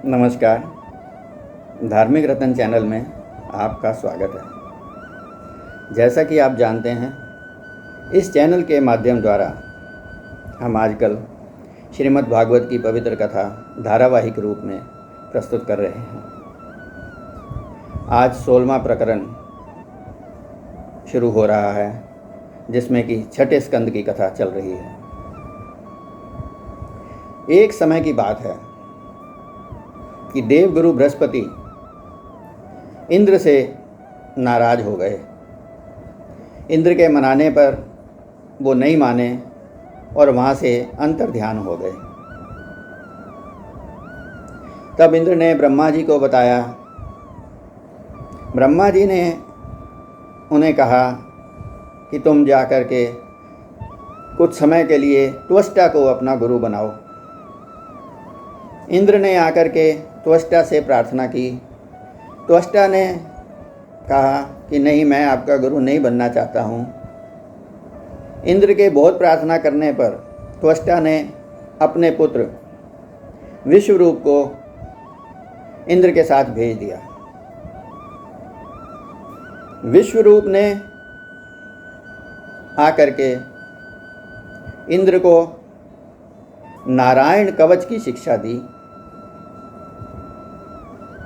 नमस्कार। धार्मिक रतन चैनल में आपका स्वागत है। जैसा कि आप जानते हैं, इस चैनल के माध्यम द्वारा हम आजकल श्रीमद् भागवत की पवित्र कथा धारावाहिक रूप में प्रस्तुत कर रहे हैं। आज 16वां प्रकरण शुरू हो रहा है, जिसमें कि छठे स्कंद की कथा चल रही है। एक समय की बात है कि देवगुरु बृहस्पति इंद्र से नाराज हो गए। इंद्र के मनाने पर वो नहीं माने और वहाँ से अंतर्ध्यान हो गए। तब इंद्र ने ब्रह्मा जी को बताया। ब्रह्मा जी ने उन्हें कहा कि तुम जा कर के कुछ समय के लिए त्वष्टा को अपना गुरु बनाओ। इंद्र ने आकर के त्वष्टा से प्रार्थना की। त्वष्टा ने कहा कि नहीं, मैं आपका गुरु नहीं बनना चाहता हूँ। इंद्र के बहुत प्रार्थना करने पर त्वष्टा ने अपने पुत्र विश्वरूप को इंद्र के साथ भेज दिया। विश्वरूप ने आकर के इंद्र को नारायण कवच की शिक्षा दी।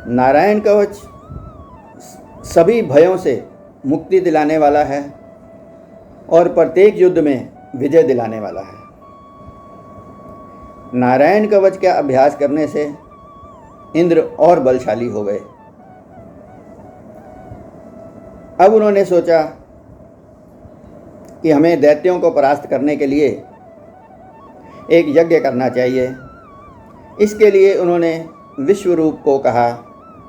नारायण कवच सभी भयों से मुक्ति दिलाने वाला है और प्रत्येक युद्ध में विजय दिलाने वाला है। नारायण कवच का अभ्यास करने से इंद्र और बलशाली हो गए। अब उन्होंने सोचा कि हमें दैत्यों को परास्त करने के लिए एक यज्ञ करना चाहिए। इसके लिए उन्होंने विश्वरूप को कहा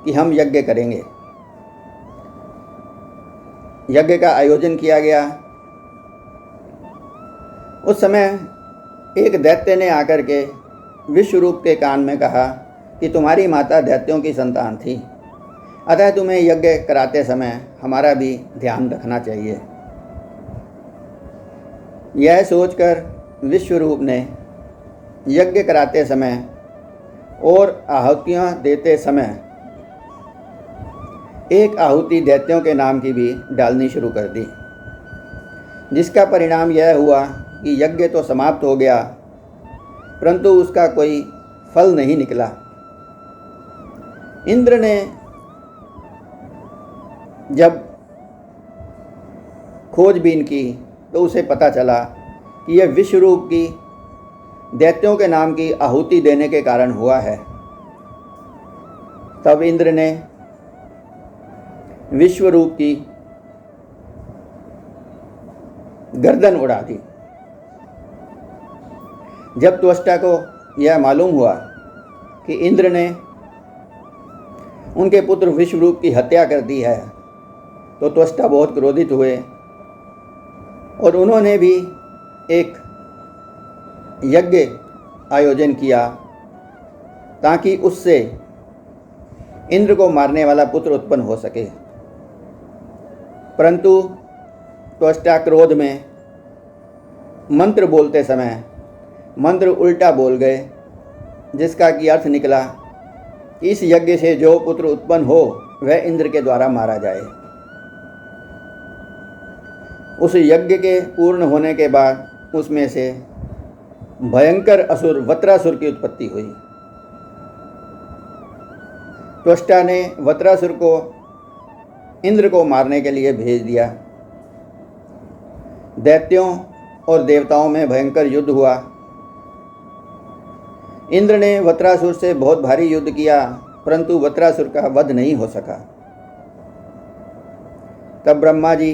कि हम यज्ञ करेंगे। यज्ञ का आयोजन किया गया। उस समय एक दैत्य ने आकर के विश्वरूप के कान में कहा कि तुम्हारी माता दैत्यों की संतान थी, अतः तुम्हें यज्ञ कराते समय हमारा भी ध्यान रखना चाहिए। यह सोचकर विश्वरूप ने यज्ञ कराते समय और आहुतियाँ देते समय एक आहुति दैत्यों के नाम की भी डालनी शुरू कर दी, जिसका परिणाम यह हुआ कि यज्ञ तो समाप्त हो गया, परंतु उसका कोई फल नहीं निकला। इंद्र ने जब खोजबीन की तो उसे पता चला कि यह विश्वरूप की दैत्यों के नाम की आहुति देने के कारण हुआ है। तब इंद्र ने विश्वरूप की गर्दन उड़ा दी। जब त्वष्टा को यह मालूम हुआ कि इंद्र ने उनके पुत्र विश्वरूप की हत्या कर दी है, तो त्वष्टा बहुत क्रोधित हुए और उन्होंने भी एक यज्ञ आयोजन किया ताकि उससे इंद्र को मारने वाला पुत्र उत्पन्न हो सके। परंतु त्वष्टा क्रोध में मंत्र बोलते समय मंत्र उल्टा बोल गए, जिसका कि अर्थ निकला कि इस यज्ञ से जो पुत्र उत्पन्न हो वह इंद्र के द्वारा मारा जाए। उस यज्ञ के पूर्ण होने के बाद उसमें से भयंकर असुर वत्रासुर की उत्पत्ति हुई। त्वष्टा ने वत्रासुर को इंद्र को मारने के लिए भेज दिया। दैत्यों और देवताओं में भयंकर युद्ध हुआ। इंद्र ने वत्रासुर से बहुत भारी युद्ध किया, परंतु वत्रासुर का वध नहीं हो सका। तब ब्रह्मा जी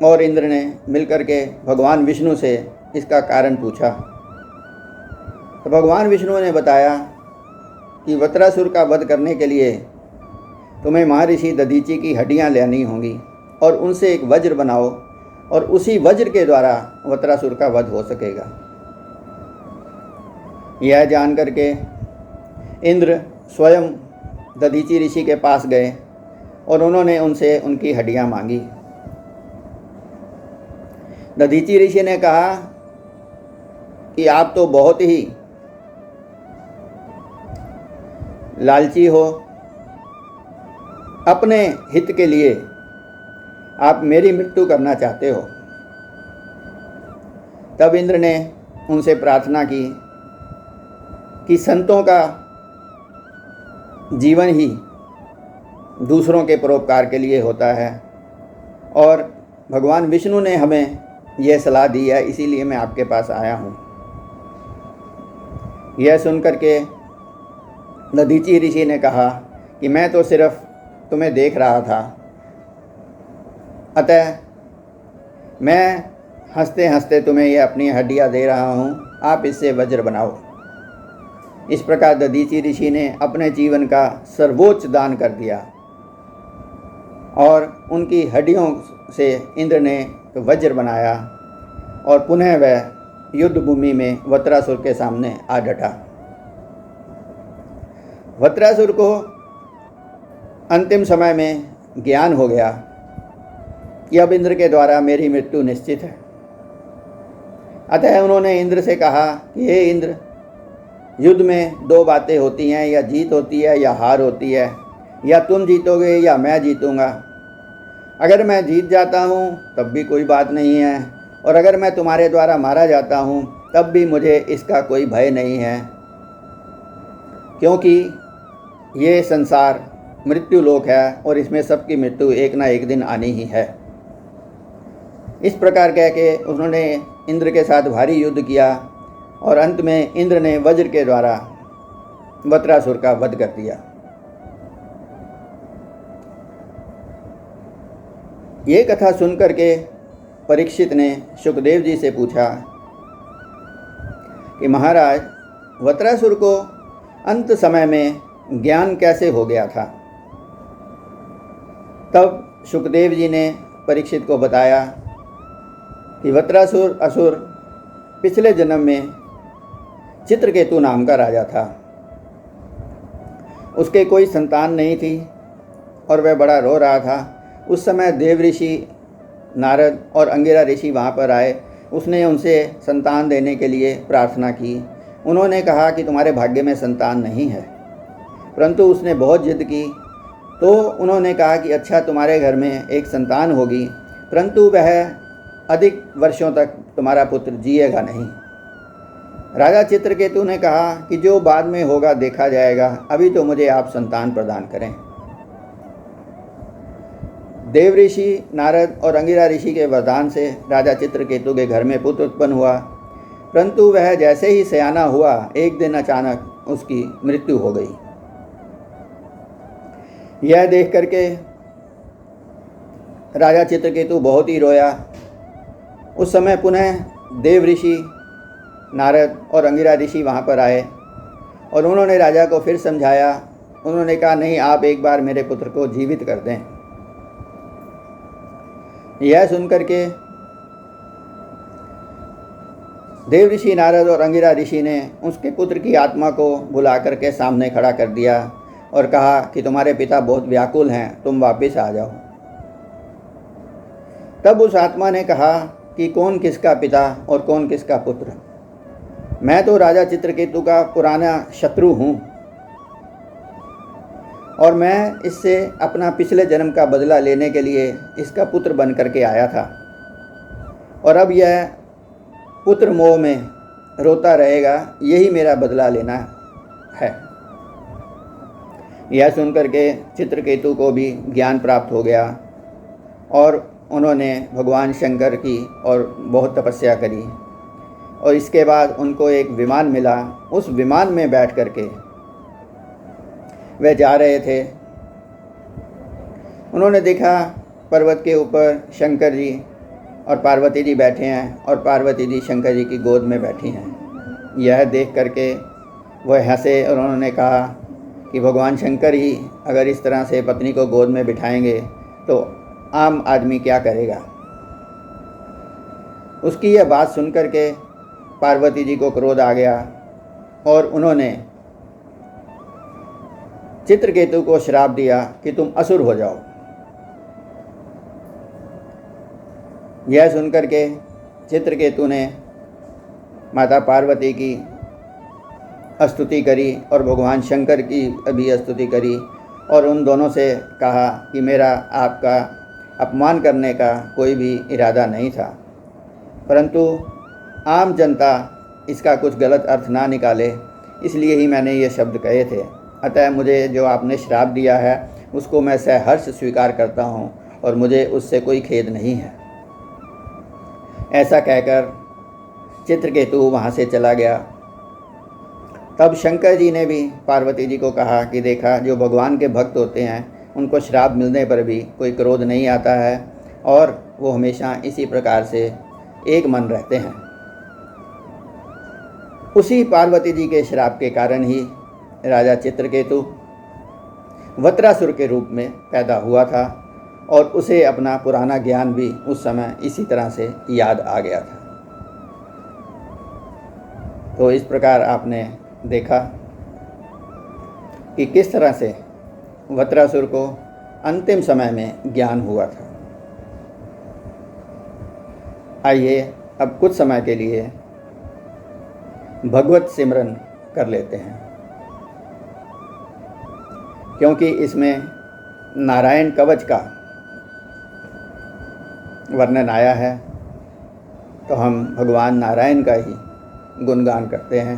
और इंद्र ने मिलकर के भगवान विष्णु से इसका कारण पूछा। तो भगवान विष्णु ने बताया कि वत्रासुर का वध करने के लिए तुम्हें महर्षि दधीचि की हड्डियां लेनी होंगी और उनसे एक वज्र बनाओ और उसी वज्र के द्वारा वत्रासुर का वध हो सकेगा। यह जान करके इंद्र स्वयं दधीचि ऋषि के पास गए और उन्होंने उनसे उनकी हड्डियां मांगी। दधीचि ऋषि ने कहा कि आप तो बहुत ही लालची हो, अपने हित के लिए आप मेरी मृत्यु करना चाहते हो। तब इंद्र ने उनसे प्रार्थना की कि संतों का जीवन ही दूसरों के परोपकार के लिए होता है और भगवान विष्णु ने हमें यह सलाह दी है, इसीलिए मैं आपके पास आया हूँ। यह सुनकर के दधीचि ऋषि ने कहा कि मैं तो सिर्फ तुम्हें देख रहा था, अतः मैं हंसते हंसते तुम्हें यह अपनी हड्डियाँ दे रहा हूँ, आप इससे वज्र बनाओ। इस प्रकार दधीचि ऋषि ने अपने जीवन का सर्वोच्च दान कर दिया और उनकी हड्डियों से इंद्र ने वज्र बनाया और पुनः वह युद्ध भूमि में वत्रासुर के सामने आ डटा। वत्रासुर को अंतिम समय में ज्ञान हो गया कि अब इंद्र के द्वारा मेरी मृत्यु निश्चित है। अतः उन्होंने इंद्र से कहा कि हे इंद्र, युद्ध में दो बातें होती हैं, या जीत होती है या हार होती है, या तुम जीतोगे या मैं जीतूंगा। अगर मैं जीत जाता हूँ तब भी कोई बात नहीं है, और अगर मैं तुम्हारे द्वारा मारा जाता हूँ तब भी मुझे इसका कोई भय नहीं है, क्योंकि ये संसार मृत्यु लोक है और इसमें सबकी मृत्यु एक ना एक दिन आनी ही है। इस प्रकार कह के उन्होंने इंद्र के साथ भारी युद्ध किया और अंत में इंद्र ने वज्र के द्वारा वत्रासुर का वध कर दिया। ये कथा सुनकर के परीक्षित ने शुकदेव जी से पूछा कि महाराज, वत्रासुर को अंत समय में ज्ञान कैसे हो गया था? तब शुकदेव जी ने परीक्षित को बताया कि वत्रासुर असुर पिछले जन्म में चित्रकेतु नाम का राजा था। उसके कोई संतान नहीं थी और वह बड़ा रो रहा था। उस समय देव ऋषि नारद और अंगिरा ऋषि वहाँ पर आए। उसने उनसे संतान देने के लिए प्रार्थना की। उन्होंने कहा कि तुम्हारे भाग्य में संतान नहीं है, परंतु उसने बहुत जिद की तो उन्होंने कहा कि अच्छा, तुम्हारे घर में एक संतान होगी, परंतु वह अधिक वर्षों तक तुम्हारा पुत्र जिएगा नहीं। राजा चित्रकेतु ने कहा कि जो बाद में होगा देखा जाएगा, अभी तो मुझे आप संतान प्रदान करें। देव ऋषि नारद और अंगिरा ऋषि के वरदान से राजा चित्रकेतु के घर में पुत्र उत्पन्न हुआ, परंतु वह जैसे ही सयाना हुआ, एक दिन अचानक उसकी मृत्यु हो गई। यह देख करके राजा चित्रकेतु बहुत ही रोया। उस समय पुनः देव ऋषि नारद और अंगिरा ऋषि वहाँ पर आए और उन्होंने राजा को फिर समझाया। उन्होंने कहा, नहीं, आप एक बार मेरे पुत्र को जीवित कर दें। यह सुनकर के देव ऋषि नारद और अंगिरा ऋषि ने उसके पुत्र की आत्मा को बुला करके सामने खड़ा कर दिया और कहा कि तुम्हारे पिता बहुत व्याकुल हैं, तुम वापस आ जाओ। तब उस आत्मा ने कहा कि कौन किसका पिता और कौन किसका पुत्र? मैं तो राजा चित्रकेतु का पुराना शत्रु हूँ और मैं इससे अपना पिछले जन्म का बदला लेने के लिए इसका पुत्र बन करके आया था, और अब यह पुत्र मोह में रोता रहेगा, यही मेरा बदला लेना है। यह सुनकर के चित्रकेतु को भी ज्ञान प्राप्त हो गया और उन्होंने भगवान शंकर की और बहुत तपस्या करी, और इसके बाद उनको एक विमान मिला। उस विमान में बैठ करके वह जा रहे थे। उन्होंने देखा पर्वत के ऊपर शंकर जी और पार्वती जी बैठे हैं और पार्वती जी शंकर जी की गोद में बैठी हैं। यह देख करके वह हंसे और उन्होंने कहा कि भगवान शंकर ही अगर इस तरह से पत्नी को गोद में बिठाएंगे तो आम आदमी क्या करेगा। उसकी यह बात सुनकर के पार्वती जी को क्रोध आ गया और उन्होंने चित्रकेतु को श्राप दिया कि तुम असुर हो जाओ। यह सुनकर के चित्रकेतु ने माता पार्वती की स्तुति करी और भगवान शंकर की भी स्तुति करी और उन दोनों से कहा कि मेरा आपका अपमान करने का कोई भी इरादा नहीं था, परंतु आम जनता इसका कुछ गलत अर्थ ना निकाले इसलिए ही मैंने ये शब्द कहे थे। अतः मुझे जो आपने श्राप दिया है उसको मैं सहर्ष स्वीकार करता हूँ और मुझे उससे कोई खेद नहीं है। ऐसा कहकर चित्रकेतु वहाँ से चला गया। तब शंकर जी ने भी पार्वती जी को कहा कि देखा, जो भगवान के भक्त होते हैं उनको श्राप मिलने पर भी कोई क्रोध नहीं आता है और वो हमेशा इसी प्रकार से एक मन रहते हैं। उसी पार्वती जी के श्राप के कारण ही राजा चित्रकेतु वत्रासुर के रूप में पैदा हुआ था और उसे अपना पुराना ज्ञान भी उस समय इसी तरह से याद आ गया था। तो इस प्रकार आपने देखा कि किस तरह से वत्रासुर को अंतिम समय में ज्ञान हुआ था। आइए अब कुछ समय के लिए भगवत सिमरन कर लेते हैं, क्योंकि इसमें नारायण कवच का वर्णन आया है, तो हम भगवान नारायण का ही गुणगान करते हैं।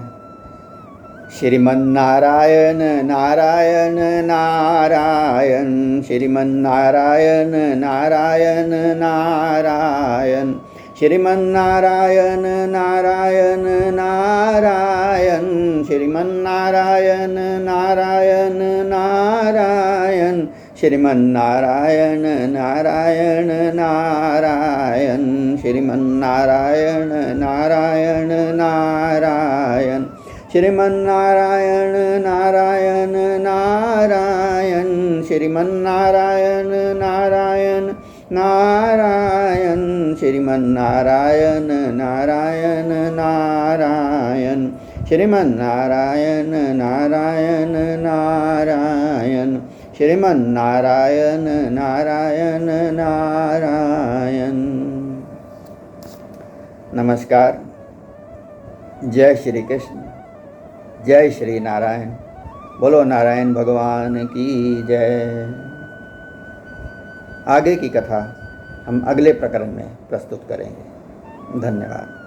श्रीमन्नारायण नारायण नारायण, श्रीमन्नारायण नारायण नारायण, श्रीमन्नारायण नारायण नारायण, श्रीमन्नारायण नारायण नारायण, श्रीमन्नारायण नारायण नारायण, श्रीमन्नारायण नारायण नारायण, श्रीमन्नारायण नारायण नारायण, श्रीमन्नारायण नारायण नारायण, श्रीमन्नारायण नारायण नारायण, श्रीमन्नारायण नारायण नारायण, श्रीमन्नारायण नारायण नारायण। नमस्कार। जय श्री कृष्ण, जय श्री नारायण। बोलो नारायण भगवान की जय। आगे की कथा हम अगले प्रकरण में प्रस्तुत करेंगे। धन्यवाद।